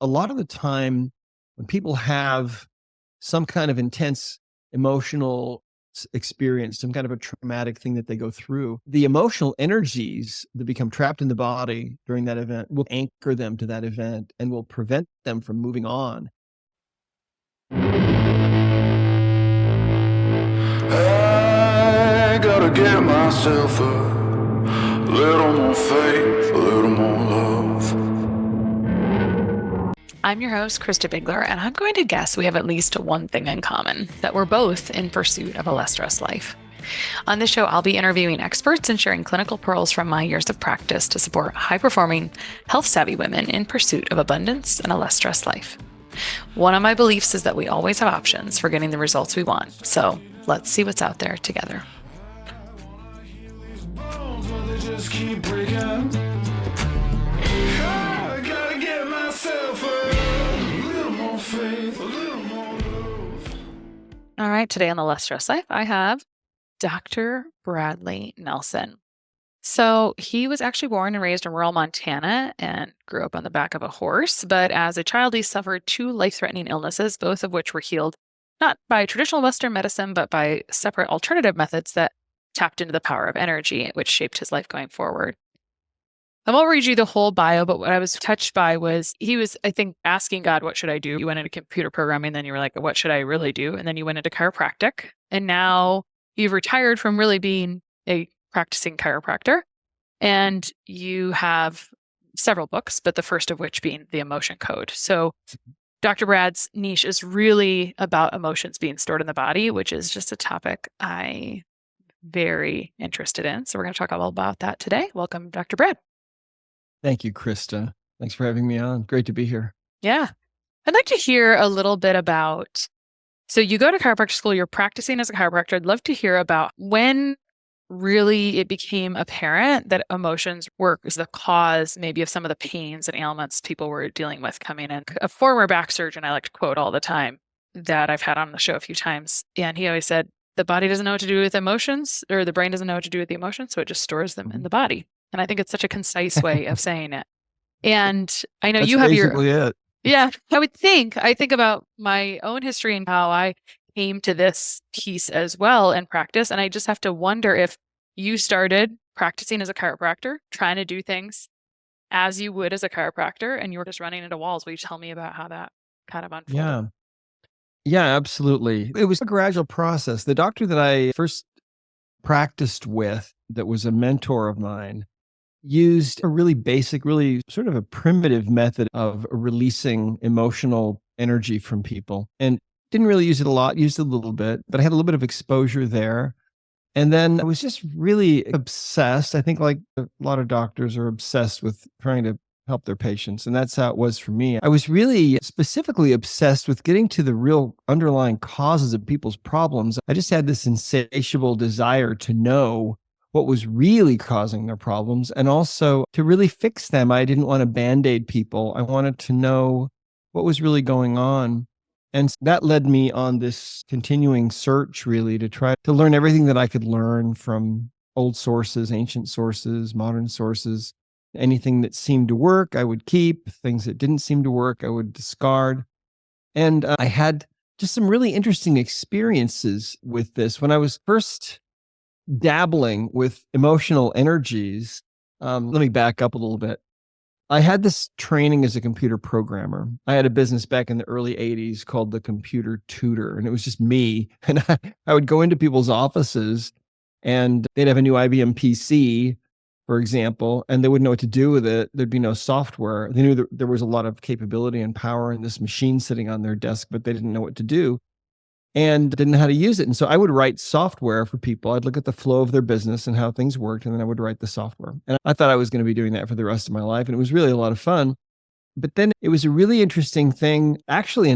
a lot of the time when people have some kind of intense emotional experience, some kind of a traumatic thing that they go through, the emotional energies that become trapped in the body during that event will anchor them to that event and will prevent them from moving on. I gotta get myself a little more faith, a little more love. I'm your host, Krista Bigler, and I'm going to guess we have at least one thing in common, that we're both in pursuit of a less stressed life. On this show, I'll be interviewing experts and sharing clinical pearls from my years of practice to support high-performing, health-savvy women in pursuit of abundance and a less stressed life. One of my beliefs is that we always have options for getting the results we want, so let's see what's out there together. All right, today on the Less Stress Life, I have Dr. Bradley Nelson. So he was actually born and raised in rural Montana and grew up on the back of a horse. But as a child, he suffered 2 life-threatening illnesses, both of which were healed not by traditional Western medicine, but by separate alternative methods that tapped into the power of energy, which shaped his life going forward. I won't read you the whole bio, but what I was touched by was he was, I think, asking God, what should I do? You went into computer programming, then you were like, what should I really do? And then you went into chiropractic. And now you've retired from really being a practicing chiropractor. And you have several books, but the first of which being The Emotion Code. So Dr. Brad's niche is really about emotions being stored in the body, which is just a topic I'm very interested in. So we're going to talk all about that today. Welcome, Dr. Brad. Thank you, Krista. Thanks for having me on. Great to be here. Yeah. I'd like to hear a little bit about, so you go to chiropractic school, you're practicing as a chiropractor. I'd love to hear about when really it became apparent that emotions were the cause maybe of some of the pains and ailments people were dealing with coming in. A former back surgeon I like to quote all the time that I've had on the show a few times. And he always said, the body doesn't know what to do with emotions, or the brain doesn't know what to do with the emotions, so it just stores them in the body. And I think it's such a concise way of saying it. And I know That's you have basically it. Yeah, I think about my own history and how I came to this piece as well in practice. And I just have to wonder if you started practicing as a chiropractor, trying to do things as you would as a chiropractor, and you were just running into walls. Will you tell me about how that kind of unfolded? Yeah. Yeah, absolutely. It was a gradual process. The doctor that I first practiced with, that was a mentor of mine, used a really basic, really sort of a primitive method of releasing emotional energy from people, and didn't really use it a lot, used it a little bit, but I had a little bit of exposure there. And then I was just really obsessed. I think like a lot of doctors are obsessed with trying to help their patients. And that's how it was for me. I was really specifically obsessed with getting to the real underlying causes of people's problems. I just had this insatiable desire to know what was really causing their problems, and also to really fix them. I didn't want to band-aid people. I wanted to know what was really going on. And that led me on this continuing search, really, to try to learn everything that I could learn from old sources, ancient sources, modern sources. Anything that seemed to work, I would keep. Things that didn't seem to work, I would discard. And I had just some really interesting experiences with this. When I was first dabbling with emotional energies, let me back up a little bit. I had this training as a computer programmer. I had a business back in the early 80s called The Computer Tutor, and it was just me. And I would go into people's offices, and they'd have a new IBM PC, for example, and they wouldn't know what to do with it. There'd be no software. They knew that there was a lot of capability and power in this machine sitting on their desk, but they didn't know what to do and didn't know how to use it. And so I would write software for people. I'd look at the flow of their business and how things worked, and then I would write the software. And I thought I was going to be doing that for the rest of my life. And it was really a lot of fun. But then it was a really interesting thing, actually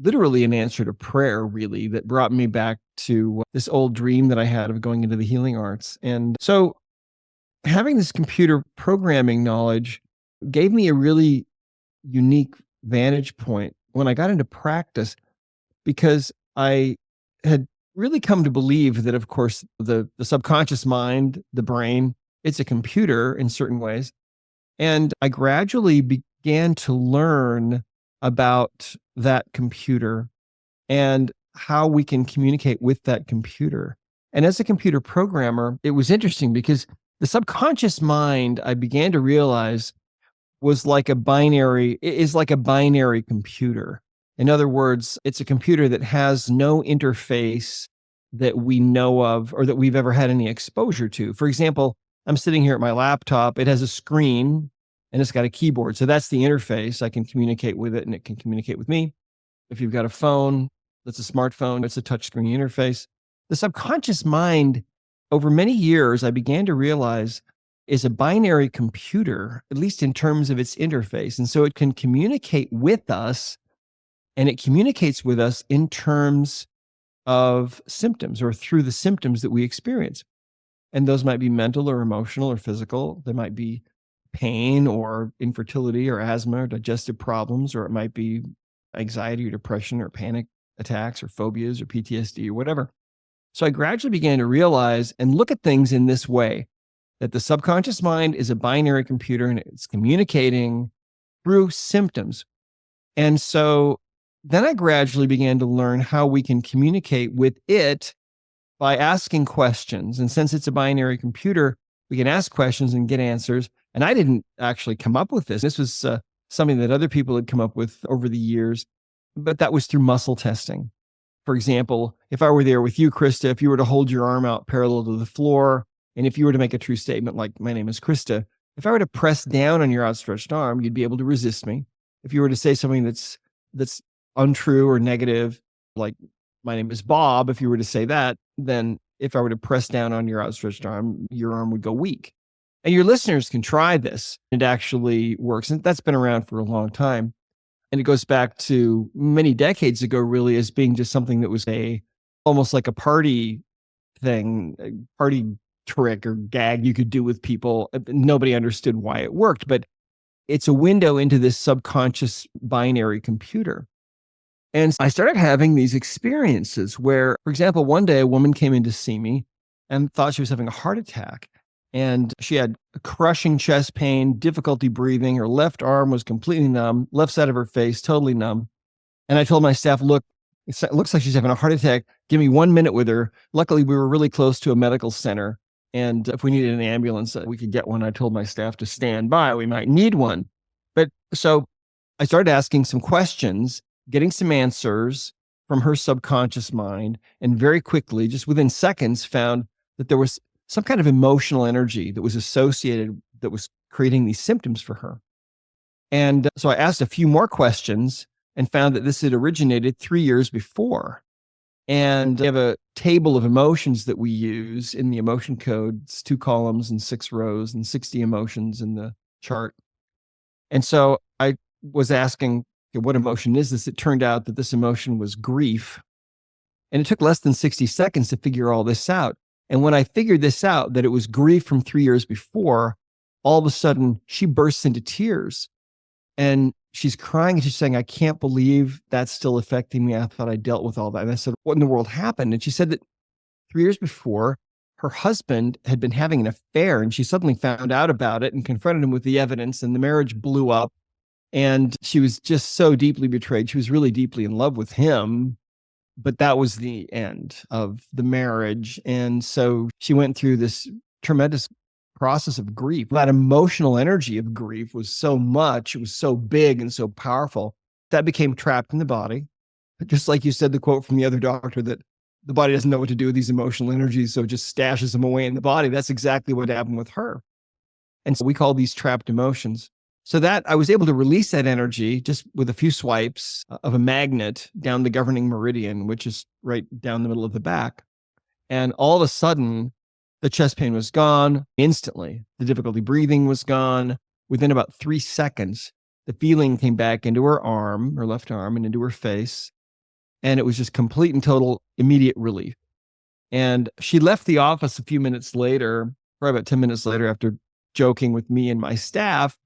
literally an answer to prayer, really, that brought me back to this old dream that I had of going into the healing arts. And so having this computer programming knowledge gave me a really unique vantage point when I got into practice, because I had really come to believe that, of course, the subconscious mind, the brain, it's a computer in certain ways. And I gradually began to learn about that computer and how we can communicate with that computer. And as a computer programmer, it was interesting because the subconscious mind, I began to realize, was like a binary, is like a binary computer. In other words, it's a computer that has no interface that we know of or that we've ever had any exposure to. For example, I'm sitting here at my laptop, it has a screen and it's got a keyboard. So that's the interface. I can communicate with it and it can communicate with me. If you've got a phone that's a smartphone, it's a touchscreen interface. The subconscious mind, over many years, I began to realize is a binary computer, at least in terms of its interface. And so it can communicate with us, and it communicates with us in terms of symptoms or through the symptoms that we experience. And those might be mental or emotional or physical. They might be pain or infertility or asthma or digestive problems, or it might be anxiety or depression or panic attacks or phobias or PTSD or whatever. So I gradually began to realize and look at things in this way, that the subconscious mind is a binary computer and it's communicating through symptoms. And so then I gradually began to learn how we can communicate with it by asking questions. And since it's a binary computer, we can ask questions and get answers. And I didn't actually come up with this. This was something that other people had come up with over the years, but that was through muscle testing. For example, if I were there with you, Krista, if you were to hold your arm out parallel to the floor, and if you were to make a true statement like, my name is Krista, if I were to press down on your outstretched arm, you'd be able to resist me. If you were to say something that's untrue or negative, like, my name is Bob, if you were to say that, then if I were to press down on your outstretched arm, your arm would go weak. And your listeners can try this. It actually works. And that's been around for a long time. And it goes back to many decades ago, really, as being just something that was almost like a party thing, a party trick or gag you could do with people. Nobody understood why it worked, but it's a window into this subconscious binary computer. And I started having these experiences where, for example, one day a woman came in to see me and thought she was having a heart attack. And she had crushing chest pain, difficulty breathing. Her left arm was completely numb, left side of her face totally numb. And I told my staff, look, it looks like she's having a heart attack. Give me 1 minute with her. Luckily, we were really close to a medical center. And if we needed an ambulance, we could get one. I told my staff to stand by. We might need one. But so I started asking some questions, getting some answers from her subconscious mind. And very quickly, just within seconds, found that there was some kind of emotional energy that was associated, that was creating these symptoms for her. And so I asked a few more questions and found that this had originated 3 years before. And we have a table of emotions that we use in the emotion code. It's 2 columns and 6 rows and 60 emotions in the chart. And so I was asking, okay, what emotion is this? It turned out that this emotion was grief. And it took less than 60 seconds to figure all this out. And when I figured this out, that it was grief from 3 years before, all of a sudden she bursts into tears and she's crying and she's saying, I can't believe that's still affecting me. I thought I dealt with all that. And I said, what in the world happened? And she said that 3 years before, her husband had been having an affair and she suddenly found out about it and confronted him with the evidence, and the marriage blew up. And she was just so deeply betrayed. She was really deeply in love with him, but that was the end of the marriage. And so she went through this tremendous process of grief. That emotional energy of grief was so much, it was so big and so powerful, that became trapped in the body. Just like you said, the quote from the other doctor, that the body doesn't know what to do with these emotional energies, so it just stashes them away in the body. That's exactly what happened with her. And so we call these trapped emotions. So that I was able to release that energy just with a few swipes of a magnet down the governing meridian, which is right down the middle of the back. And all of a sudden, the chest pain was gone instantly. The difficulty breathing was gone. Within about 3 seconds, the feeling came back into her arm, her left arm, and into her face. And it was just complete and total immediate relief. And she left the office a few minutes later, probably about 10 minutes later, after joking with me and my staff.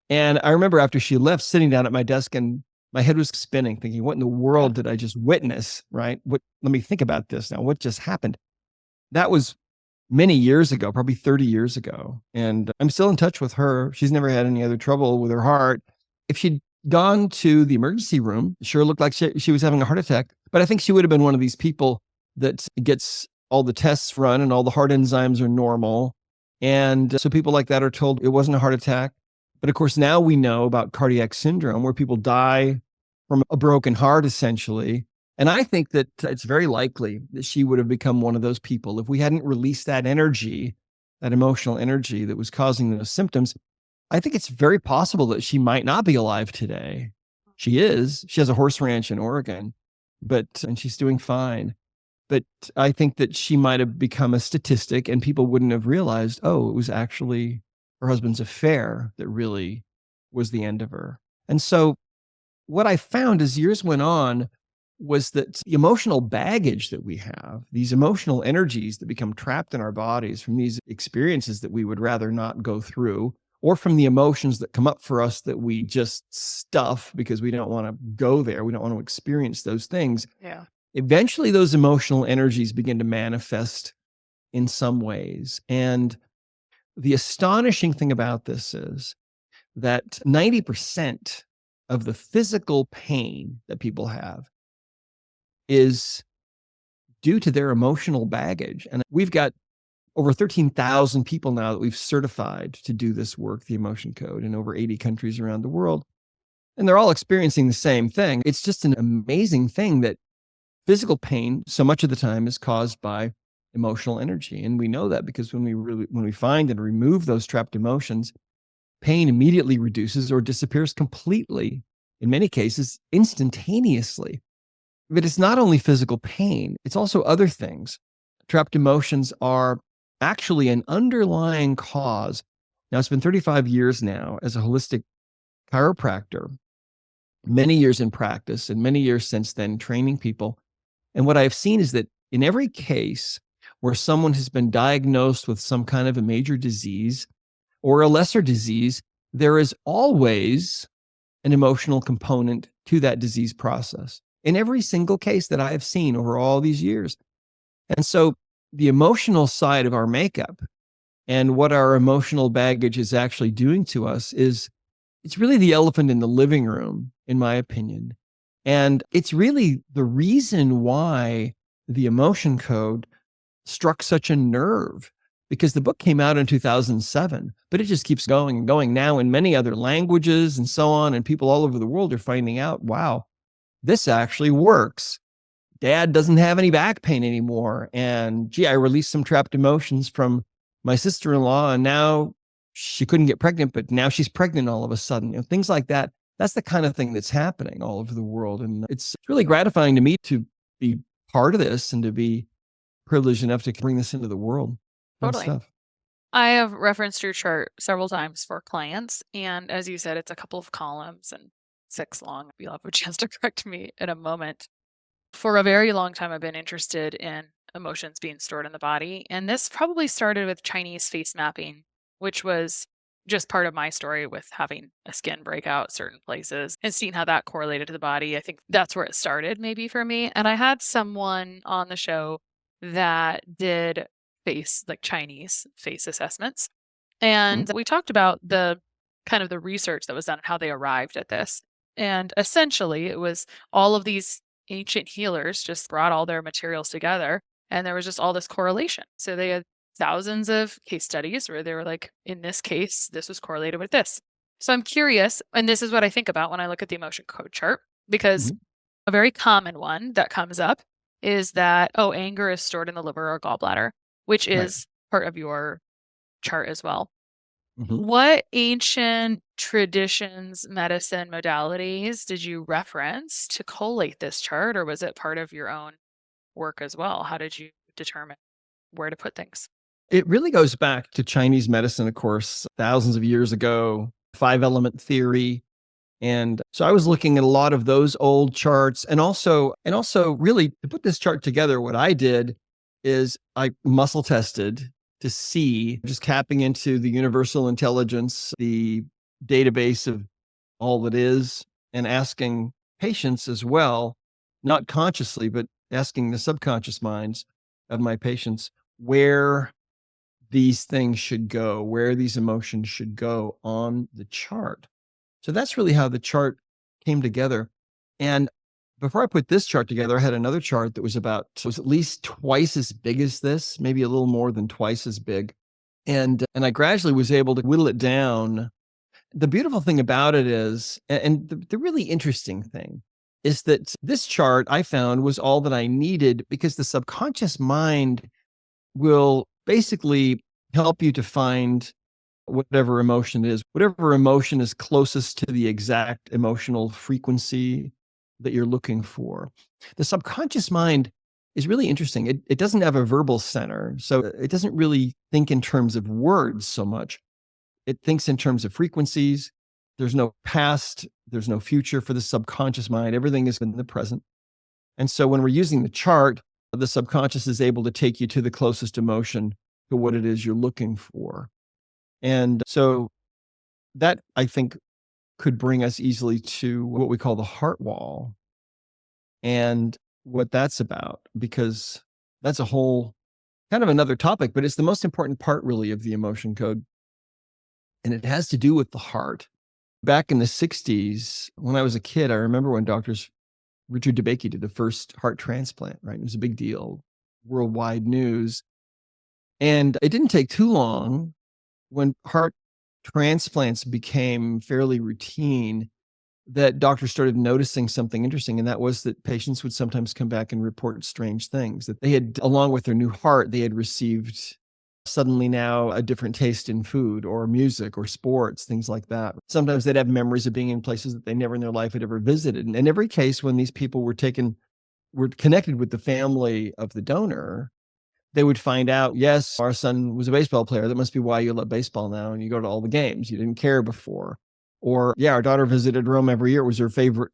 And I remember after she left, sitting down at my desk, and my head was spinning, thinking, what in the world did I just witness, right? Let me think about this now. What just happened? That was many years ago, probably 30 years ago. And I'm still in touch with her. She's never had any other trouble with her heart. if she'd gone to the emergency room, sure looked like she was having a heart attack, but I think she would have been one of these people that gets all the tests run and all the heart enzymes are normal. And so people like that are told it wasn't a heart attack. But of course, now we know about cardiac syndrome where people die from a broken heart, essentially. And I think that it's very likely that she would have become one of those people if we hadn't released that energy, that emotional energy that was causing those symptoms. I think it's very possible that she might not be alive today. She is. She has a horse ranch in Oregon, and she's doing fine. But I think that she might have become a statistic and people wouldn't have realized, oh, it was actually her husband's affair that really was the end of her. And so what I found as years went on was that the emotional baggage that we have, these emotional energies that become trapped in our bodies from these experiences that we would rather not go through, or from the emotions that come up for us that we just stuff because we don't want to go there. We don't want to experience those things. Yeah. Eventually, those emotional energies begin to manifest in some ways. And the astonishing thing about this is that 90% of the physical pain that people have is due to their emotional baggage. And we've got over 13,000 people now that we've certified to do this work, the emotion code, in over 80 countries around the world. And they're all experiencing the same thing. It's just an amazing thing that physical pain, so much of the time, is caused by emotional energy. And we know that because when we find and remove those trapped emotions, pain immediately reduces or disappears completely, in many cases, instantaneously. But it's not only physical pain, it's also other things. Trapped emotions are actually an underlying cause. Now, it's been 35 years now as a holistic chiropractor, many years in practice, and many years since then training people. And what I've seen is that in every case where someone has been diagnosed with some kind of a major disease or a lesser disease, there is always an emotional component to that disease process in every single case that I have seen over all these years. And so the emotional side of our makeup and what our emotional baggage is actually doing to us it's really the elephant in the living room, in my opinion. And it's really the reason why the emotion code struck such a nerve, because the book came out in 2007, but it just keeps going and going now in many other languages and so on. And people all over the world are finding out, wow, this actually works. Dad doesn't have any back pain anymore. And gee, I released some trapped emotions from my sister-in-law, and now she couldn't get pregnant, but now she's pregnant all of a sudden. Things like that. That's the kind of thing that's happening all over the world. And it's really gratifying to me to be part of this and to be privileged enough to bring this into the world. Fun Totally. stuff. I have referenced your chart several times for clients. And as you said, it's a couple of columns and 6 long. You'll have a chance to correct me in a moment. For a very long time, I've been interested in emotions being stored in the body. And this probably started with Chinese face mapping, which was just part of my story with having a skin breakout certain places and seeing how that correlated to the body. I think that's where it started maybe for me. And I had someone on the show that did Chinese face assessments. And we talked about the kind of the research that was done and how they arrived at this. And essentially, it was all of these ancient healers just brought all their materials together and there was just all this correlation. So they had thousands of case studies where they were like, in this case, this was correlated with this. So I'm curious, and this is what I think about when I look at the emotion code chart, because a very common one that comes up is that, oh, anger is stored in the liver or gallbladder, which is part of your chart as well. What ancient traditions, medicine modalities did you reference to collate this chart, or was it part of your own work as well? How did you determine where to put things? It really goes back to Chinese medicine, of course, thousands of years ago, 5-element theory. And so I was looking at a lot of those old charts and also really to put this chart together, what I did is I muscle tested to see, just tapping into the universal intelligence, the database of all that is, and asking patients as well, not consciously, but asking the subconscious minds of my patients where these things should go, where these emotions should go on the chart. So that's really how the chart came together. And before I put this chart together, I had another chart that was at least twice as big as this, maybe a little more than twice as big. And I gradually was able to whittle it down. The beautiful thing about it is, and the really interesting thing is that this chart I found was all that I needed, because the subconscious mind will basically help you to find whatever emotion it is, whatever emotion is closest to the exact emotional frequency that you're looking for. The subconscious mind is really interesting. It doesn't have a verbal center, so it doesn't really think in terms of words so much. It thinks in terms of frequencies. There's no past, there's no future for the subconscious mind. Everything is in the present. And so when we're using the chart, the subconscious is able to take you to the closest emotion to what it is you're looking for. And so that, I think, could bring us easily to what we call the heart wall and what that's about, because that's a whole kind of another topic, but it's the most important part really of the emotion code. And it has to do with the heart. Back in the 60s, when I was a kid, I remember when Richard DeBakey did the first heart transplant, right? It was a big deal, worldwide news. And it didn't take too long when heart transplants became fairly routine that doctors started noticing something interesting. And that was that patients would sometimes come back and report strange things that they had, along with their new heart, they had received suddenly now a different taste in food or music or sports, things like that. Sometimes they'd have memories of being in places that they never in their life had ever visited. And in every case, when these people were connected with the family of the donor, they would find out, yes, our son was a baseball player. That must be why you love baseball now and you go to all the games. You didn't care before. Or, yeah, our daughter visited Rome every year. It was her favorite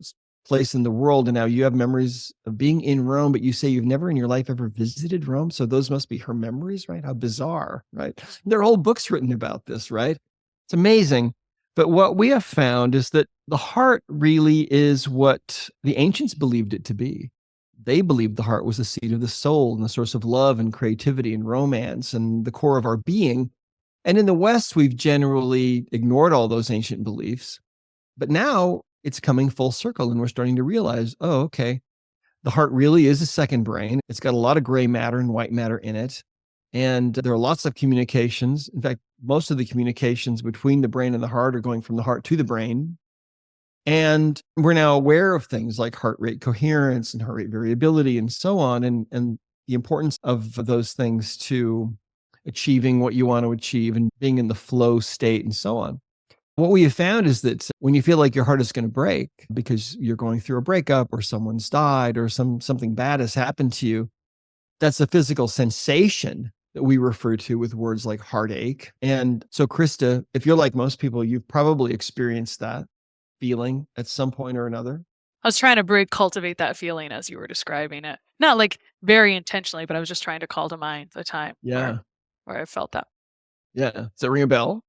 place in the world. And now you have memories of being in Rome, but you say you've never in your life ever visited Rome. So those must be her memories, right? How bizarre, right? There are whole books written about this, right? It's amazing. But what we have found is that the heart really is what the ancients believed it to be. They believed the heart was the seat of the soul and the source of love and creativity and romance and the core of our being. And in the West, we've generally ignored all those ancient beliefs. But now it's coming full circle and we're starting to realize, oh, okay, the heart really is a second brain. It's got a lot of gray matter and white matter in it. And there are lots of communications. In fact, most of the communications between the brain and the heart are going from the heart to the brain. And we're now aware of things like heart rate coherence and heart rate variability and so on, and the importance of those things to achieving what you want to achieve and being in the flow state and so on. What we have found is that when you feel like your heart is going to break because you're going through a breakup or someone's died or something bad has happened to you, that's a physical sensation that we refer to with words like heartache. And so, Krista, if you're like most people, you've probably experienced that feeling at some point or another. I was trying to cultivate that feeling as you were describing it. Not like very intentionally, but I was just trying to call to mind the time Yeah. where I felt that. Yeah. Does that ring a bell?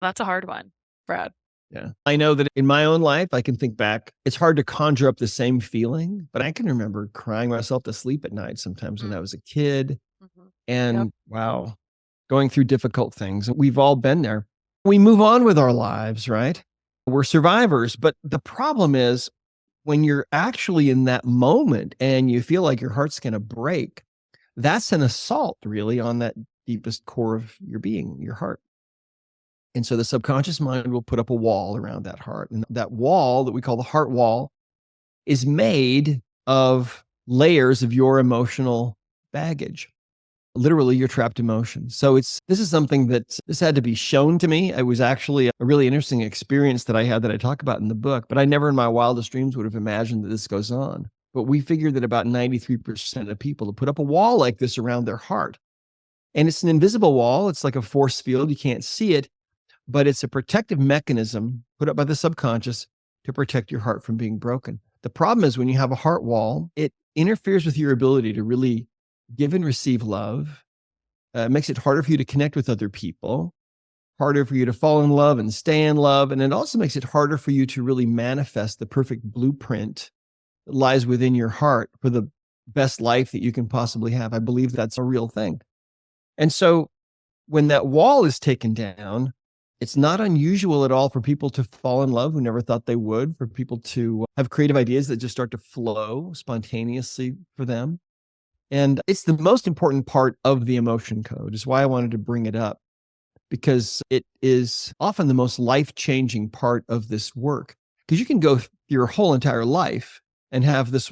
That's a hard one, Brad. Yeah. I know that in my own life, I can think back. It's hard to conjure up the same feeling, but I can remember crying myself to sleep at night sometimes when I was a kid. Mm-hmm. And Yep. wow, going through difficult things. We've all been there. We move on with our lives, right? We're survivors. But the problem is when you're actually in that moment and you feel like your heart's going to break, that's an assault really on that deepest core of your being, your heart. And so the subconscious mind will put up a wall around that heart. And that wall that we call the heart wall is made of layers of your emotional baggage, literally your trapped emotions. So this is something this had to be shown to me. It was actually a really interesting experience that I had that I talk about in the book, but I never in my wildest dreams would have imagined that this goes on. But we figured that about 93% of people to put up a wall like this around their heart. And it's an invisible wall. It's like a force field. You can't see it, but it's a protective mechanism put up by the subconscious to protect your heart from being broken. The problem is when you have a heart wall, it interferes with your ability to really give and receive love. It makes it harder for you to connect with other people, harder for you to fall in love and stay in love. And it also makes it harder for you to really manifest the perfect blueprint that lies within your heart for the best life that you can possibly have. I believe that's a real thing. And so when that wall is taken down, It's not unusual at all for people to fall in love who never thought they would, for people to have creative ideas that just start to flow spontaneously for them. And it's the most important part of the emotion code, is why I wanted to bring it up, because it is often the most life-changing part of this work. Because you can go your whole entire life and have this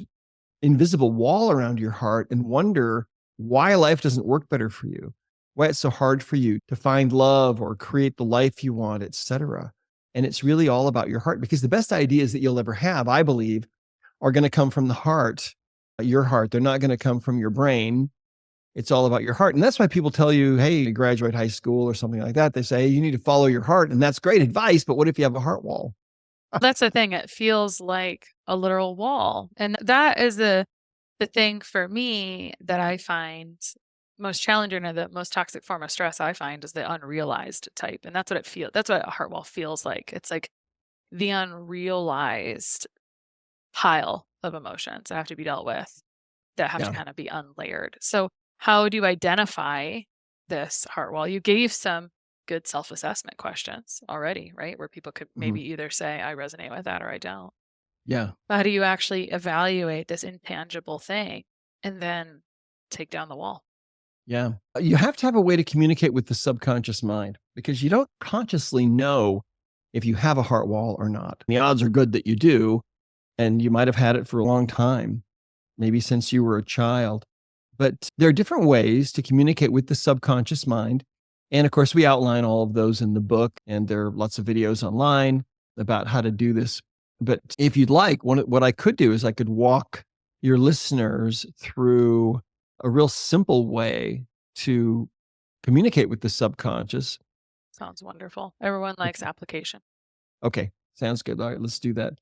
invisible wall around your heart and wonder why life doesn't work better for you, why it's so hard for you to find love or create the life you want, etc. And it's really all about your heart, because the best ideas that you'll ever have, I believe, are going to come from the heart, your heart. They're not going to come from your brain. It's all about your heart. And that's why people tell you, hey, you graduate high school or something like that. They say, you need to follow your heart. And that's great advice. But what if you have a heart wall? That's the thing. It feels like a literal wall. And that is the thing for me that I find most challenging, or the most toxic form of stress I find, is the unrealized type. And that's what it feels. That's what a heart wall feels like. It's like the unrealized pile of emotions that have to be dealt with, that have to Yeah. kind of be unlayered. So how do you identify this heart wall? You gave some good self-assessment questions already, right? Where people could maybe either say, I resonate with that, or I don't. Yeah. But how do you actually evaluate this intangible thing and then take down the wall? Yeah. You have to have a way to communicate with the subconscious mind, because you don't consciously know if you have a heart wall or not. The odds are good that you do, and you might have had it for a long time, maybe since you were a child. But there are different ways to communicate with the subconscious mind. And of course, we outline all of those in the book, and there are lots of videos online about how to do this. But if you'd like, what I could do is I could walk your listeners through a real simple way to communicate with the subconscious. Sounds wonderful. Everyone likes application. Okay, sounds good. All right, let's do that.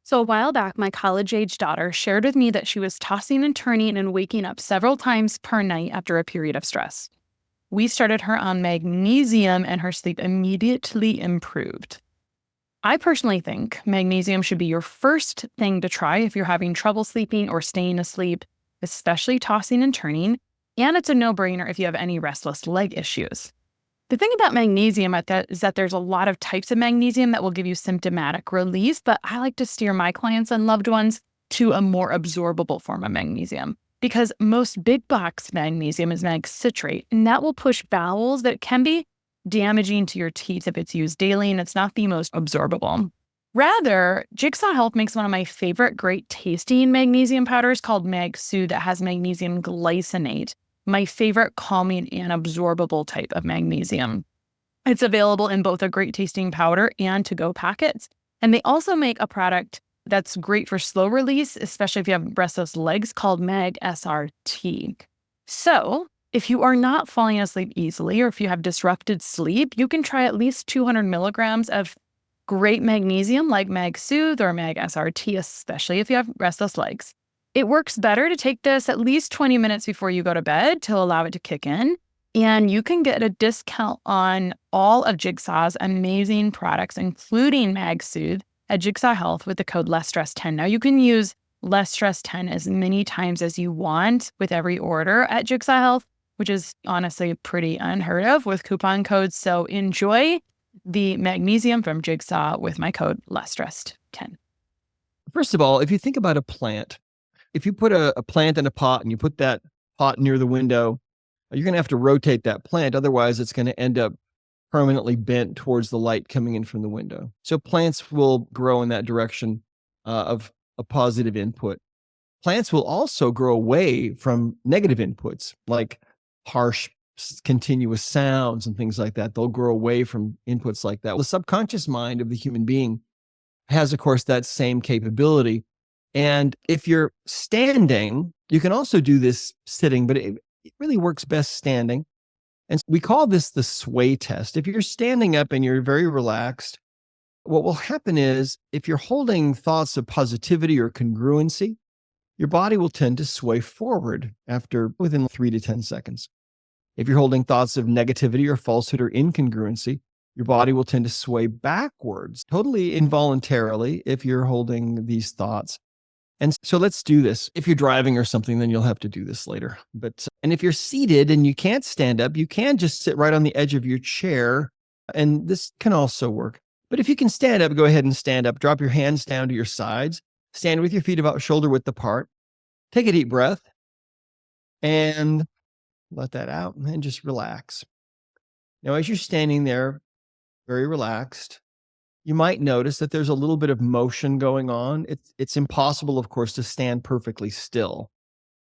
So a while back, my college-age daughter shared with me that she was tossing and turning and waking up several times per night after a period of stress. We started her on magnesium, and her sleep immediately improved. I personally think magnesium should be your first thing to try if you're having trouble sleeping or staying asleep, especially tossing and turning, and it's a no-brainer if you have any restless leg issues. The thing about magnesium is that there's a lot of types of magnesium that will give you symptomatic relief, but I like to steer my clients and loved ones to a more absorbable form of magnesium, because most big box magnesium is mag citrate, and that will push bowels that can be damaging to your teeth if it's used daily, and it's not the most absorbable. Rather, Jigsaw Health makes one of my favorite great tasting magnesium powders called Mag Soothe that has magnesium glycinate, my favorite calming and absorbable type of magnesium. It's available in both a great tasting powder and to-go packets. And they also make a product that's great for slow release, especially if you have restless legs, called Mag SRT. So if you are not falling asleep easily, or if you have disrupted sleep, you can try at least 200 milligrams of great magnesium like Mag Soothe or Mag SRT, especially if you have restless legs. It works better to take this at least 20 minutes before you go to bed to allow it to kick in. And you can get a discount on all of Jigsaw's amazing products, including Mag Soothe, at Jigsaw Health with the code LessStress10. Now, you can use LessStress10 as many times as you want with every order at Jigsaw Health, which is honestly pretty unheard of with coupon codes. So enjoy the magnesium from Jigsaw with my code LessStress10. First of all, if you think about a plant, if you put a plant in a pot and you put that pot near the window, you're going to have to rotate that plant. Otherwise, it's going to end up permanently bent towards the light coming in from the window. So plants will grow in that direction of a positive input. Plants will also grow away from negative inputs, like harsh, continuous sounds and things like that. They'll grow away from inputs like that. The subconscious mind of the human being has, of course, that same capability. And if you're standing, you can also do this sitting, but it really works best standing. And we call this the sway test. If you're standing up and you're very relaxed, what will happen is if you're holding thoughts of positivity or congruency, your body will tend to sway forward within 3 to 10 seconds. If you're holding thoughts of negativity or falsehood or incongruency, your body will tend to sway backwards, totally involuntarily, if you're holding these thoughts. And so let's do this. If you're driving or something, then you'll have to do this later. And if you're seated and you can't stand up, you can just sit right on the edge of your chair And this can also work. But if you can stand up, go ahead and stand up. Drop your hands down to your sides. Stand with your feet about shoulder width apart. Take a deep breath and let that out and just relax. Now, as you're standing there, very relaxed, you might notice that there's a little bit of motion going on. It's impossible, of course, to stand perfectly still.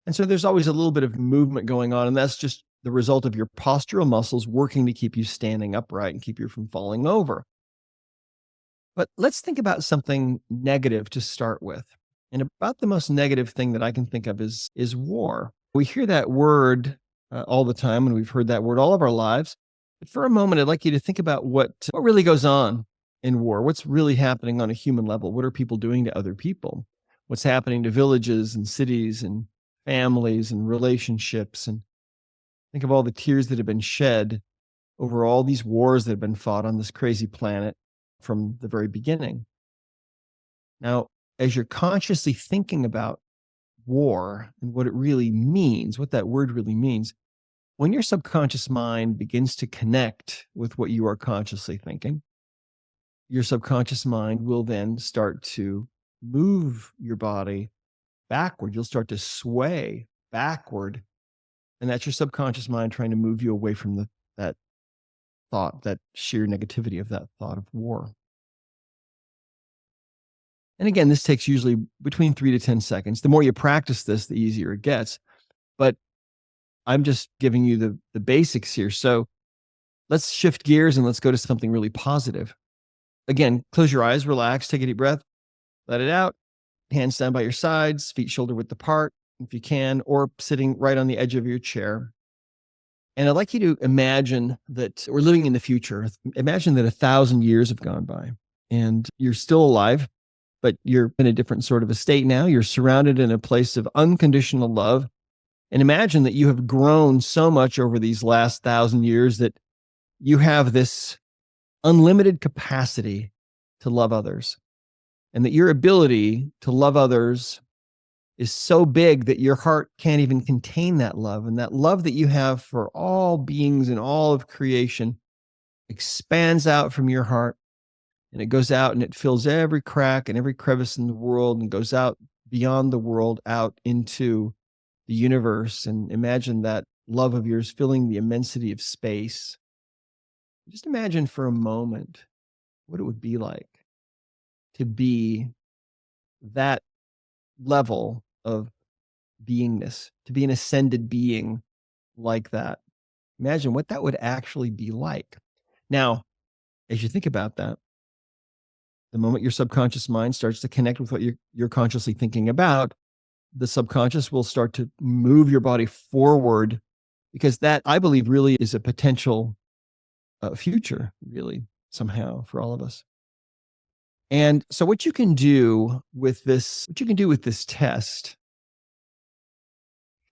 And so there's always a little bit of movement going on. And that's just the result of your postural muscles working to keep you standing upright and keep you from falling over. But let's think about something negative to start with. And about the most negative thing that I can think of is war. We hear that word all the time, and we've heard that word all of our lives. But for a moment, I'd like you to think about what really goes on in war. What's really happening on a human level? What are people doing to other people? What's happening to villages and cities and families and relationships? And think of all the tears that have been shed over all these wars that have been fought on this crazy planet from the very beginning. Now, as you're consciously thinking about war and what it really means, what that word really means, when your subconscious mind begins to connect with what you are consciously thinking, your subconscious mind will then start to move your body backward. You'll start to sway backward. And that's your subconscious mind trying to move you away from that thought, that sheer negativity of that thought of war. And again, this takes usually between 3 to 10 seconds. The more you practice this, the easier it gets. But I'm just giving you the basics here. So let's shift gears and let's go to something really positive. Again, close your eyes, relax, take a deep breath, let it out. Hands down by your sides, feet shoulder width apart, if you can, or sitting right on the edge of your chair. And I'd like you to imagine that we're living in the future. Imagine that 1,000 years have gone by and you're still alive, but you're in a different sort of a state now. You're surrounded in a place of unconditional love. And imagine that you have grown so much over these last 1,000 years that you have this unlimited capacity to love others. And that your ability to love others is so big that your heart can't even contain that love. And that love that you have for all beings and all of creation expands out from your heart. And it goes out and it fills every crack and every crevice in the world and goes out beyond the world, out into the universe. And imagine that love of yours filling the immensity of space. Just imagine for a moment what it would be like to be that level of beingness, to be an ascended being like that. Imagine what that would actually be like. Now, as you think about that, the moment your subconscious mind starts to connect with what you're consciously thinking about, the subconscious will start to move your body forward, because that, I believe, really is a potential future, really, somehow, for all of us. And so what you can do with this test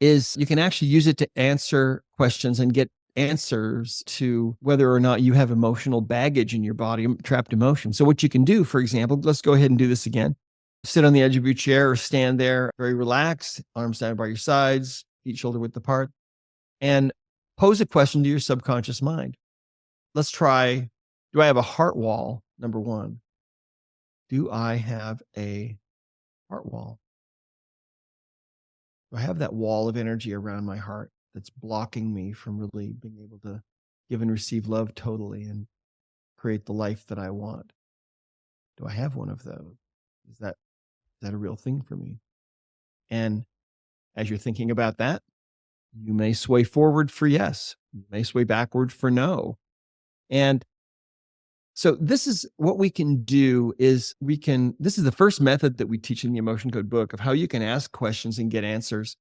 is you can actually use it to answer questions and get answers to whether or not you have emotional baggage in your body, trapped emotion. So what you can do, for example, let's go ahead and do this again. Sit on the edge of your chair or stand there very relaxed, arms down by your sides, feet shoulder width apart, and pose a question to your subconscious mind. Let's try, do I have a heart wall? Number one. Do I have a heart wall? Do I have that wall of energy around my heart that's blocking me from really being able to give and receive love totally and create the life that I want? Do I have one of those? Is that a real thing for me? And as you're thinking about that, you may sway forward for yes. You may sway backward for no. And so this is what we can do is this is the first method that we teach in the Emotion Code book of how you can ask questions and get answers.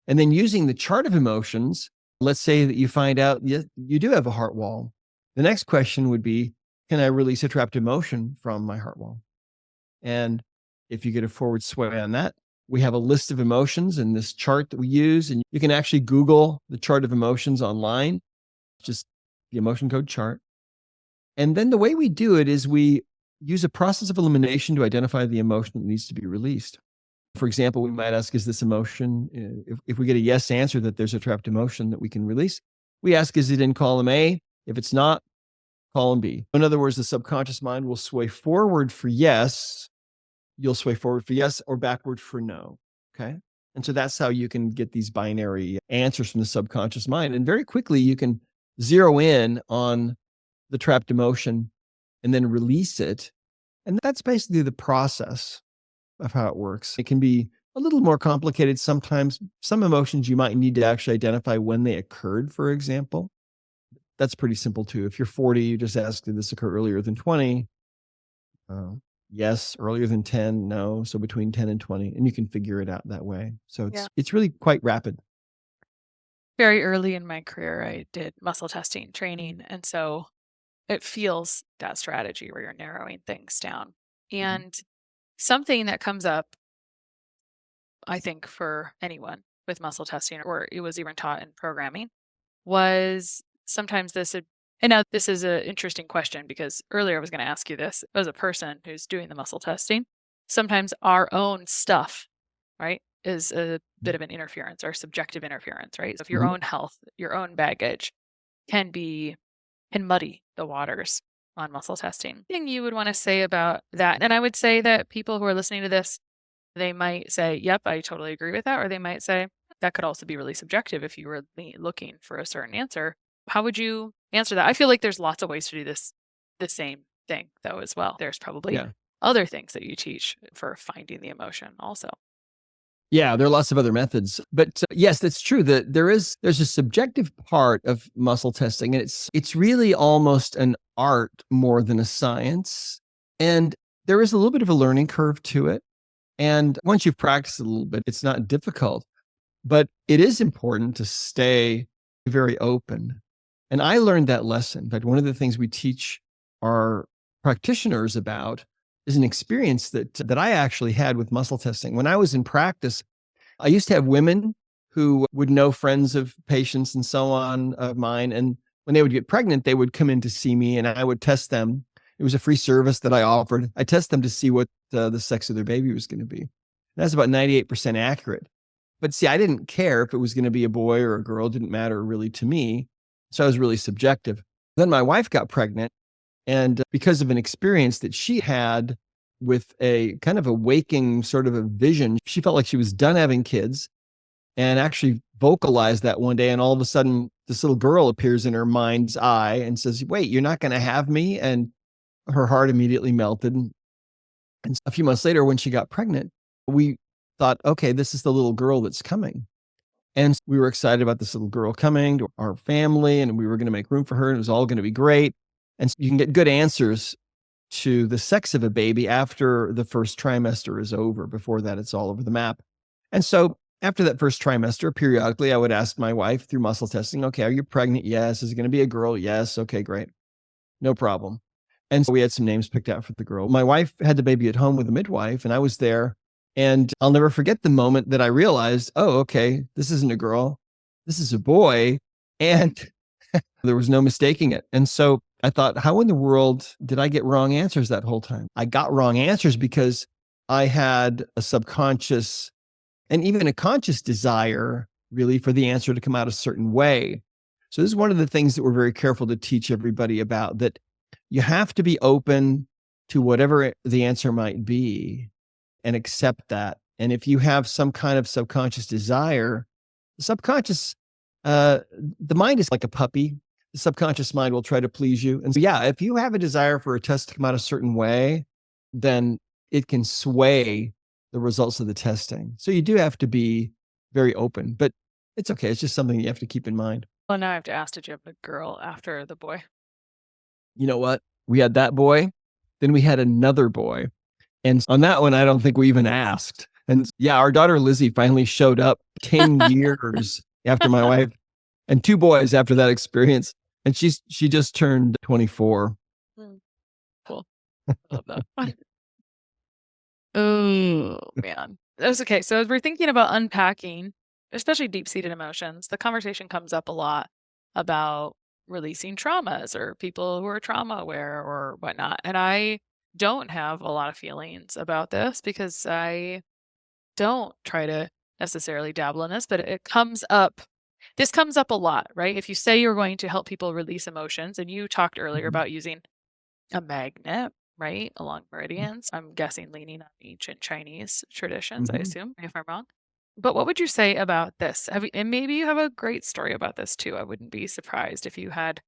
And then using the chart of emotions, let's say that you find out you do have a heart wall. The next question would be, can I release a trapped emotion from my heart wall? And if you get a forward sway on that, we have a list of emotions in this chart that we use. And you can actually Google the chart of emotions online, just the Emotion Code chart. And then the way we do it is we use a process of elimination to identify the emotion that needs to be released. For example, we might ask, is this emotion, if we get a yes answer that there's a trapped emotion that we can release, we ask, is it in column A? If it's not, column B. In other words, the subconscious mind will sway forward for yes. You'll sway forward for yes or backward for no. Okay. And so that's how you can get these binary answers from the subconscious mind. And very quickly, you can zero in on the trapped emotion and then release it. And that's basically the process of how it works. It can be a little more complicated sometimes. Some emotions you might need to actually identify when they occurred, for example. That's pretty simple too. If you're 40, you just ask, did this occur earlier than 20? Yes. Earlier than 10? No. So between 10 and 20, and you can figure it out that way. So Yeah. it's really quite rapid. Very early in my career, I did muscle testing training. And so it feels that strategy where you're narrowing things down. And something that comes up, I think, for anyone with muscle testing, or it was even taught in programming, was sometimes and now this is an interesting question because earlier I was going to ask you this as a person who's doing the muscle testing. Sometimes our own stuff, right, is a bit of an interference or subjective interference, right? So if your Mhm. own health, your own baggage can muddy the waters on muscle testing. Anything you would want to say about that? And I would say that people who are listening to this, they might say, yep, I totally agree with that. Or they might say, that could also be really subjective if you were looking for a certain answer. How would you answer that? I feel like there's lots of ways to do the same thing, though, as well. There's probably Yeah. other things that you teach for finding the emotion also. Yeah, there are lots of other methods, but yes, that's true. That there's a subjective part of muscle testing, and it's really almost an art more than a science. And there is a little bit of a learning curve to it. And once you've practiced a little bit, it's not difficult, but it is important to stay very open. And I learned that lesson. In fact, one of the things we teach our practitioners about is an experience that I actually had with muscle testing. When I was in practice, I used to have women who would know friends of patients and so on of mine. And when they would get pregnant, they would come in to see me and I would test them. It was a free service that I offered. I test them to see what the sex of their baby was going to be. That's about 98% accurate. But see, I didn't care if it was going to be a boy or a girl. It didn't matter really to me. So I was really subjective. Then my wife got pregnant. And because of an experience that she had with a kind of a waking sort of a vision, she felt like she was done having kids and actually vocalized that one day. And all of a sudden, this little girl appears in her mind's eye and says, wait, you're not going to have me? And her heart immediately melted. And a few months later, when she got pregnant, we thought, okay, this is the little girl that's coming. And we were excited about this little girl coming to our family, and we were going to make room for her, and it was all going to be great. And so you can get good answers to the sex of a baby after the first trimester is over. Before that, it's all over the map. And so after that first trimester, periodically, I would ask my wife through muscle testing, okay, are you pregnant? Yes. Is it going to be a girl? Yes. Okay, great. No problem. And so we had some names picked out for the girl. My wife had the baby at home with a midwife, and I was there. And I'll never forget the moment that I realized, oh, okay, this isn't a girl. This is a boy. And there was no mistaking it. And so I thought, how in the world did I get wrong answers that whole time? I got wrong answers because I had a subconscious and even a conscious desire really for the answer to come out a certain way. So this is one of the things that we're very careful to teach everybody about, that you have to be open to whatever the answer might be and accept that. And if you have some kind of subconscious desire, the subconscious, the mind is like a puppy. The subconscious mind will try to please you. And so, yeah, if you have a desire for a test to come out a certain way, then it can sway the results of the testing. So you do have to be very open, but it's okay. It's just something you have to keep in mind. Well, now I have to ask, did you have a girl after the boy? You know what? We had that boy, then we had another boy. And on that one, I don't think we even asked. And yeah, our daughter Lizzie finally showed up 10 years after my wife, and two boys after that experience. And she just turned 24. Cool. I love that. Oh, man. That's okay. So as we're thinking about unpacking, especially deep-seated emotions, the conversation comes up a lot about releasing traumas or people who are trauma aware or whatnot. And I don't have a lot of feelings about this because I don't try to necessarily dabble in this, but it comes up this comes up a lot, right? If you say you're going to help people release emotions, and you talked earlier Mhm. about using a magnet, right, along meridians. I'm guessing leaning on ancient Chinese traditions, I Mhm. assume, if I'm wrong. But what would you say about this? And maybe you have a great story about this too. I wouldn't be surprised if you had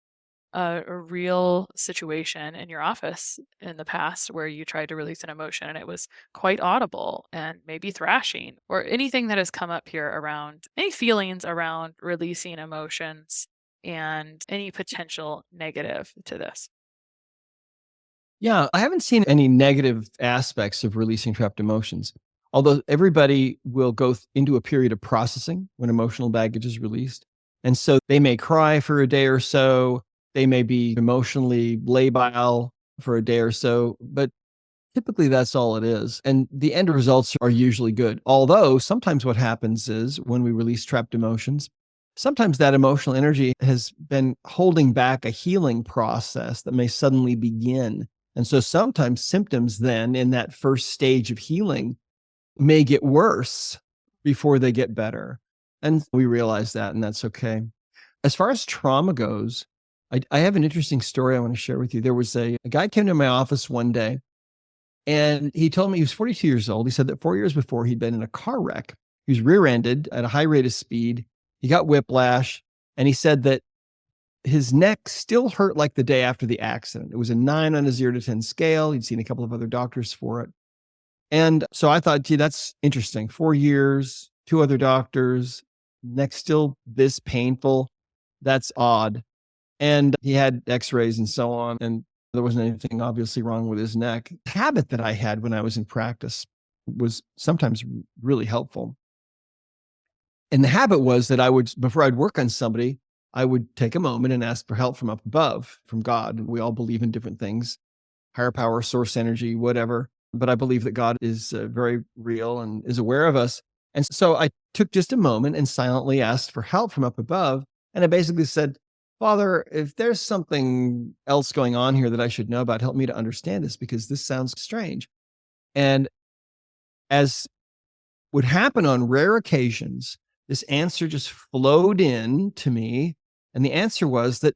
a real situation in your office in the past where you tried to release an emotion and it was quite audible and maybe thrashing, or anything that has come up here around any feelings around releasing emotions and any potential negative to this. Yeah, I haven't seen any negative aspects of releasing trapped emotions. Although everybody will go into a period of processing when emotional baggage is released. And so they may cry for a day or so. They may be emotionally labile for a day or so, but typically that's all it is. And the end results are usually good. Although sometimes what happens is when we release trapped emotions, sometimes that emotional energy has been holding back a healing process that may suddenly begin. And so sometimes symptoms then in that first stage of healing may get worse before they get better. And we realize that, and that's okay. As far as trauma goes, I have an interesting story I want to share with you. There was a guy came to my office one day and he told me he was 42 years old. He said that 4 years before he'd been in a car wreck. He was rear ended at a high rate of speed. He got whiplash. And he said that his neck still hurt like the day after the accident. It was a 9 on a 0 to 10 scale. He'd seen a couple of other doctors for it. And so I thought, gee, that's interesting. 4 years, two other doctors, neck still this painful. That's odd. And he had x-rays and so on, and there wasn't anything obviously wrong with his neck. The habit that I had when I was in practice was sometimes really helpful. And the habit was that I would, before I'd work on somebody, I would take a moment and ask for help from up above, from God. We all believe in different things, higher power, source energy, whatever. But I believe that God is very real and is aware of us. And so I took just a moment and silently asked for help from up above. And I basically said, Father, if there's something else going on here that I should know about, help me to understand this because this sounds strange. And as would happen on rare occasions, this answer just flowed in to me. And the answer was that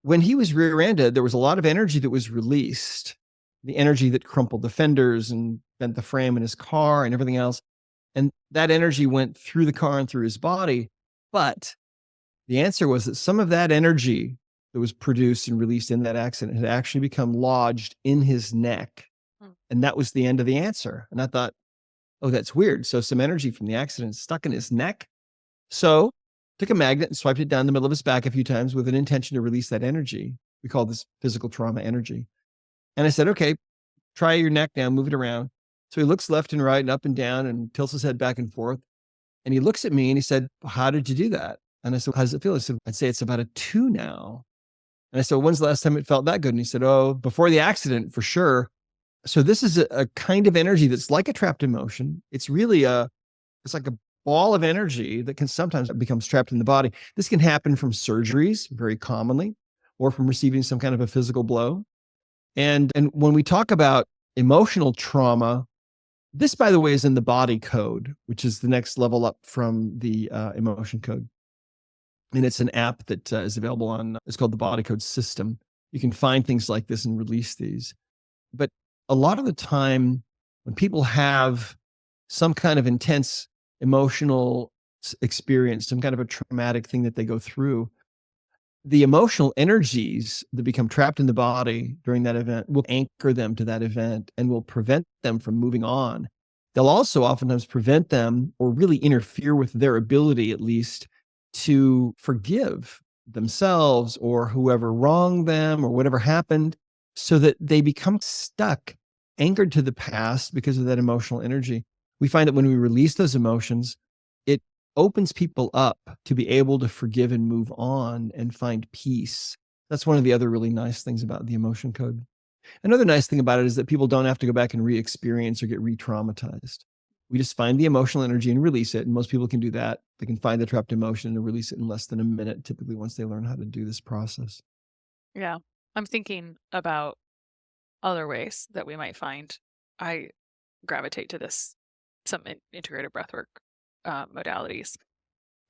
when he was rear-ended, there was a lot of energy that was released, the energy that crumpled the fenders and bent the frame in his car and everything else. And that energy went through the car and through his body. But the answer was that some of that energy that was produced and released in that accident had actually become lodged in his neck. Mm. And that was the end of the answer. And I thought, oh, that's weird. So some energy from the accident stuck in his neck. So took a magnet and swiped it down the middle of his back a few times with an intention to release that energy. We call this physical trauma energy. And I said, okay, try your neck now, move it around. So he looks left and right and up and down and tilts his head back and forth. And he looks at me and he said, well, how did you do that? And I said, how does it feel? He said, I'd say it's about a 2 now. And I said, when's the last time it felt that good? And he said, oh, before the accident for sure. So this is a kind of energy that's like a trapped emotion. It's really it's like a ball of energy that can sometimes becomes trapped in the body. This can happen from surgeries very commonly or from receiving some kind of a physical blow. And when we talk about emotional trauma, this, by the way, is in the body code, which is the next level up from the emotion code. And it's an app that is available on, it's called the Body Code System. You can find things like this and release these. But a lot of the time, when people have some kind of intense emotional experience, some kind of a traumatic thing that they go through, the emotional energies that become trapped in the body during that event will anchor them to that event and will prevent them from moving on. They'll also oftentimes prevent them or really interfere with their ability, at least, to forgive themselves or whoever wronged them or whatever happened, so that they become stuck, anchored to the past because of that emotional energy. We find that when we release those emotions, it opens people up to be able to forgive and move on and find peace. That's one of the other really nice things about the emotion code. Another nice thing about it is that people don't have to go back and re-experience or get re-traumatized. We just find the emotional energy and release it. And most people can do that. They can find the trapped emotion and release it in less than a minute, typically, once they learn how to do this process. Yeah. I'm thinking about other ways that we might find. I gravitate to this, some integrated breathwork modalities.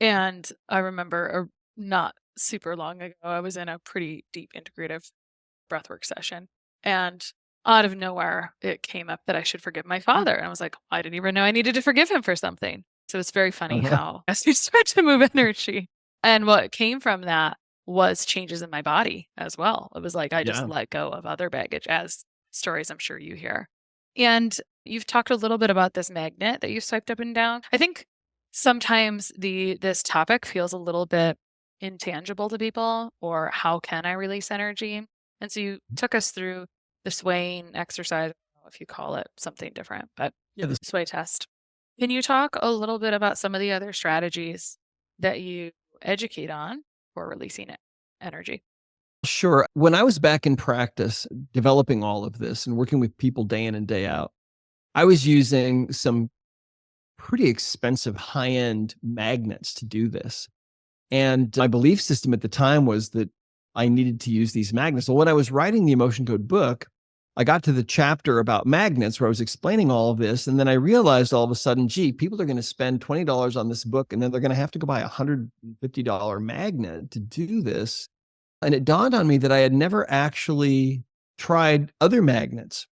And I remember not super long ago, I was in a pretty deep integrative breathwork session. And out of nowhere, it came up that I should forgive my father. And I was like, I didn't even know I needed to forgive him for something. So it's very funny how as you start to move energy. And what came from that was changes in my body as well. It was like I just Yeah. let go of other baggage, as stories I'm sure you hear. And you've talked a little bit about this magnet that you swiped up and down. I think sometimes this topic feels a little bit intangible to people, or how can I release energy? And so you took us through the swaying exercise, I don't know if you call it something different, but Yeah. the sway test. Can you talk a little bit about some of the other strategies that you educate on for releasing energy? Sure. When I was back in practice developing all of this and working with people day in and day out, I was using some pretty expensive high-end magnets to do this. And my belief system at the time was that I needed to use these magnets. Well, when I was writing the Emotion Code book, I got to the chapter about magnets where I was explaining all of this. And then I realized all of a sudden, gee, people are going to spend $20 on this book, and then they're going to have to go buy a $150 magnet to do this. And it dawned on me that I had never actually tried other magnets.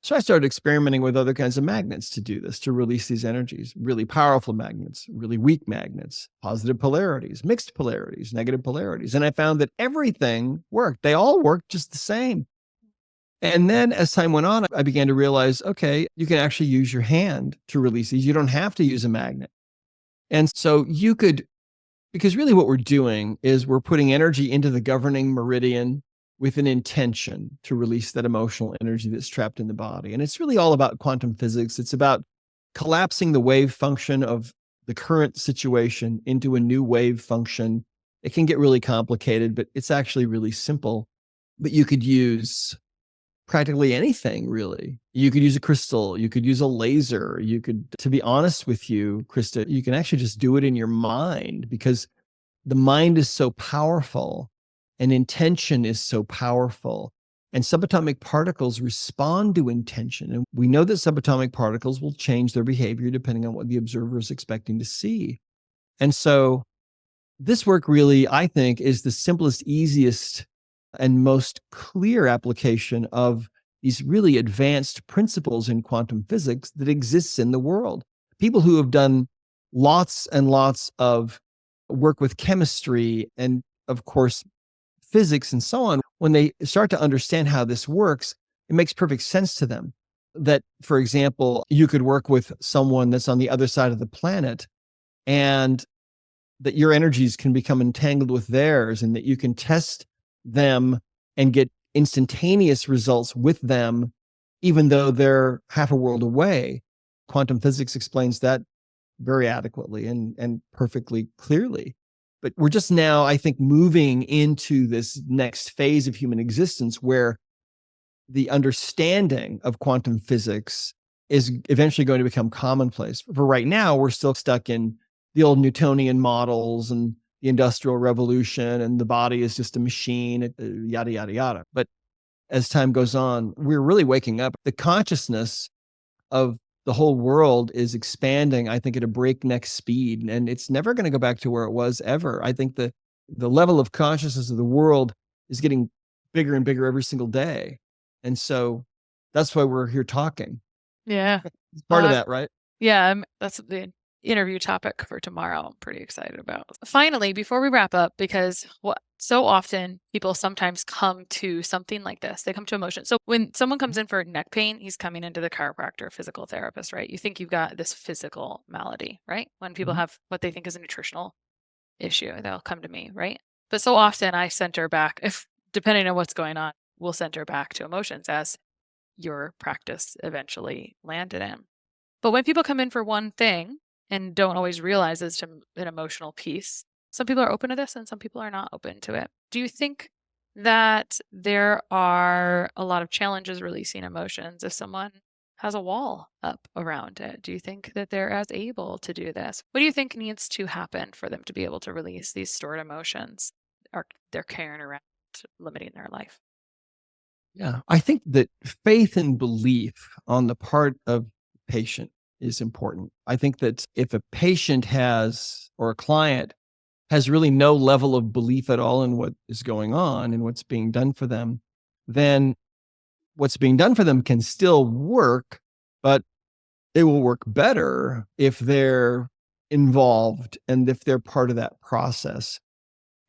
So I started experimenting with other kinds of magnets to do this, to release these energies, really powerful magnets, really weak magnets, positive polarities, mixed polarities, negative polarities. And I found that everything worked. They all worked just the same. And then as time went on, I began to realize, okay, you can actually use your hand to release these. You don't have to use a magnet. And so you could, because really what we're doing is we're putting energy into the governing meridian with an intention to release that emotional energy that's trapped in the body. And it's really all about quantum physics. It's about collapsing the wave function of the current situation into a new wave function. It can get really complicated, but it's actually really simple. But you could use practically anything, really. You could use a crystal, you could use a laser, you could, to be honest with you, Krista, you can actually just do it in your mind, because the mind is so powerful and intention is so powerful. And subatomic particles respond to intention. And we know that subatomic particles will change their behavior depending on what the observer is expecting to see. And so this work really, I think, is the simplest, easiest, and most clear application of these really advanced principles in quantum physics that exists in the world. People who have done lots and lots of work with chemistry and, of course, physics and so on, when they start to understand how this works, it makes perfect sense to them. That, for example, you could work with someone that's on the other side of the planet, and that your energies can become entangled with theirs, and that you can test them and get instantaneous results with them, even though they're half a world away. Quantum physics explains that very adequately and perfectly clearly. But we're just now, I think, moving into this next phase of human existence where the understanding of quantum physics is eventually going to become commonplace. For right now, we're still stuck in the old Newtonian models and the Industrial Revolution, and the body is just a machine, yada, yada, yada. But as time goes on, we're really waking up. The consciousness of the whole world is expanding, I think, at a breakneck speed, and it's never going to go back to where it was ever. I think the level of consciousness of the world is getting bigger and bigger every single day. And so that's why we're here talking. Yeah. It's part of that, right? Yeah, that's the interview topic for tomorrow. I'm pretty excited about. Finally, before we wrap up, because so often people sometimes come to something like this, they come to emotion. So when someone comes in for neck pain, he's coming into the chiropractor, physical therapist, right? You think you've got this physical malady, right? When people have what they think is a nutritional issue, they'll come to me, right? But so often I center back, if depending on what's going on, we'll center back to emotions, as your practice eventually landed in. But when people come in for one thing and don't always realize it's an emotional piece, some people are open to this and some people are not open to it. Do you think that there are a lot of challenges releasing emotions if someone has a wall up around it? Do you think that they're as able to do this? What do you think needs to happen for them to be able to release these stored emotions or they're carrying around, limiting their life? Yeah. I think that faith and belief on the part of the patient is important. I think that if a patient has, or a client has really no level of belief at all in what is going on and what's being done for them, then what's being done for them can still work, but it will work better if they're involved and if they're part of that process.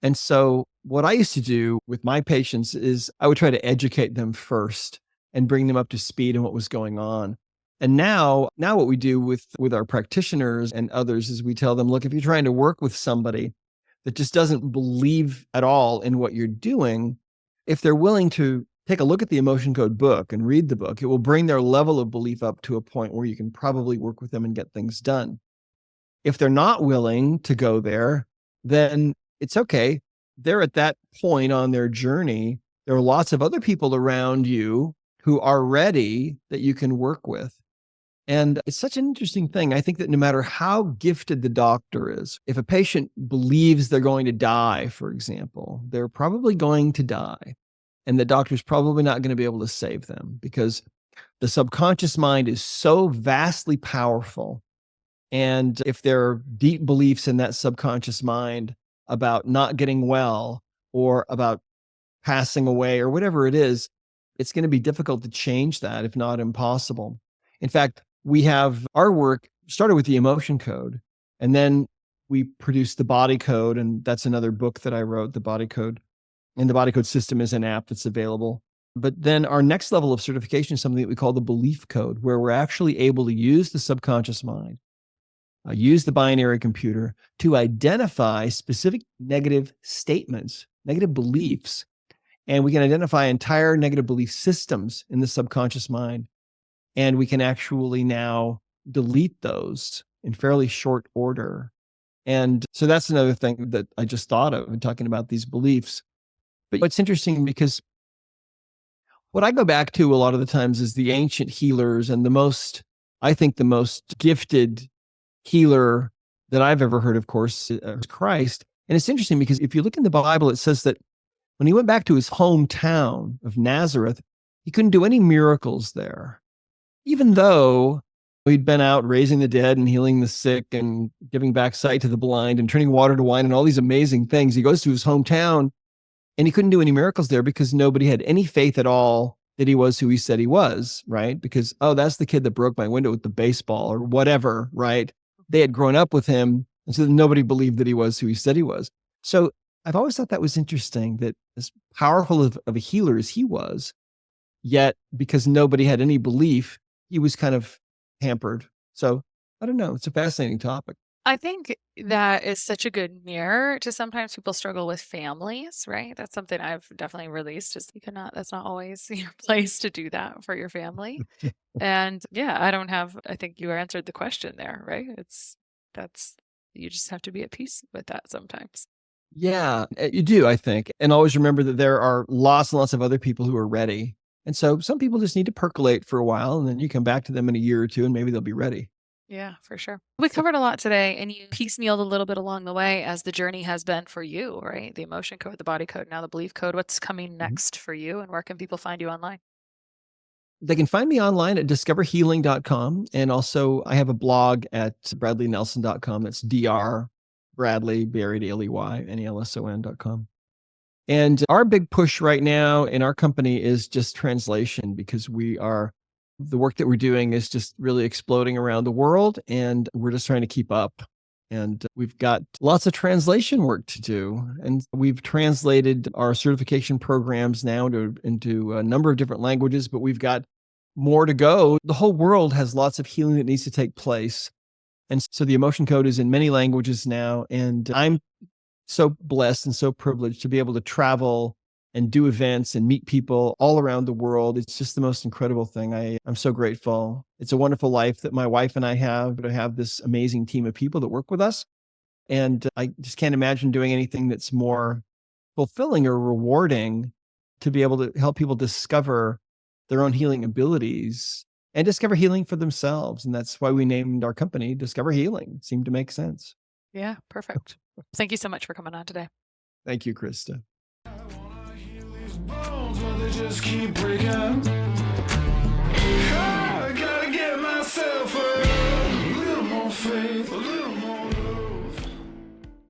And so what I used to do with my patients is I would try to educate them first and bring them up to speed on what was going on. And now what we do with our practitioners and others is we tell them, look, if you're trying to work with somebody that just doesn't believe at all in what you're doing, if they're willing to take a look at the emotion code book and read the book, it will bring their level of belief up to a point where you can probably work with them and get things done. If they're not willing to go there, then it's okay. They're at that point on their journey. There are lots of other people around you who are ready that you can work with. And it's such an interesting thing. I think that no matter how gifted the doctor is, if a patient believes they're going to die, for example, they're probably going to die. And the doctor's probably not going to be able to save them because the subconscious mind is so vastly powerful. And if there are deep beliefs in that subconscious mind about not getting well or about passing away or whatever it is, it's going to be difficult to change that, if not impossible. In fact, we have our work started with the emotion code, and then we produced the body code. And that's another book that I wrote, the body code. And the body code system is an app that's available. But then our next level of certification is something that we call the belief code, where we're actually able to use the subconscious mind, use the binary computer to identify specific negative statements, negative beliefs. And we can identify entire negative belief systems in the subconscious mind. And we can actually now delete those in fairly short order. And so that's another thing that I just thought of in talking about these beliefs. But it's interesting because what I go back to a lot of the times is the ancient healers, and I think the most gifted healer that I've ever heard, of course, is Christ. And it's interesting because if you look in the Bible, it says that when he went back to his hometown of Nazareth, he couldn't do any miracles there, even though he'd been out raising the dead and healing the sick and giving back sight to the blind and turning water to wine and all these amazing things. He goes to his hometown and he couldn't do any miracles there because nobody had any faith at all that he was who he said he was, right? Because, oh, that's the kid that broke my window with the baseball or whatever, right? They had grown up with him, and so nobody believed that he was who he said he was. So I've always thought that was interesting, that as powerful of a healer as he was, yet because nobody had any belief, he was kind of hampered. So I don't know. It's a fascinating topic. I think that is such a good mirror to sometimes people struggle with families, right? That's something I've definitely released is that's not always your place to do that for your family. And yeah, I think you answered the question there, right? You just have to be at peace with that sometimes. Yeah, you do, I think. And always remember that there are lots and lots of other people who are ready. And so some people just need to percolate for a while, and then you come back to them in a year or two and maybe they'll be ready. Yeah, for sure. We covered a lot today, and you piecemealed a little bit along the way as the journey has been for you, right? The emotion code, the body code, now the belief code. What's coming next for you, and where can people find you online? They can find me online at discoverhealing.com. And also I have a blog at bradleynelson.com. That's Dr. Bradley, buried Leynelson.com. And our big push right now in our company is just translation, because the work that we're doing is just really exploding around the world, and we're just trying to keep up. And we've got lots of translation work to do. And we've translated our certification programs now into a number of different languages, but we've got more to go. The whole world has lots of healing that needs to take place. And so the emotion code is in many languages now. And I'm so blessed and so privileged to be able to travel and do events and meet people all around the world. It's just the most incredible thing. I'm so grateful. It's a wonderful life that my wife and I have, to have this amazing team of people that work with us. And I just can't imagine doing anything that's more fulfilling or rewarding, to be able to help people discover their own healing abilities and discover healing for themselves. And that's why we named our company Discover Healing. It seemed to make sense. Yeah, perfect. Thank you so much for coming on today. Thank you, Krista. Bones, but they just keep breaking.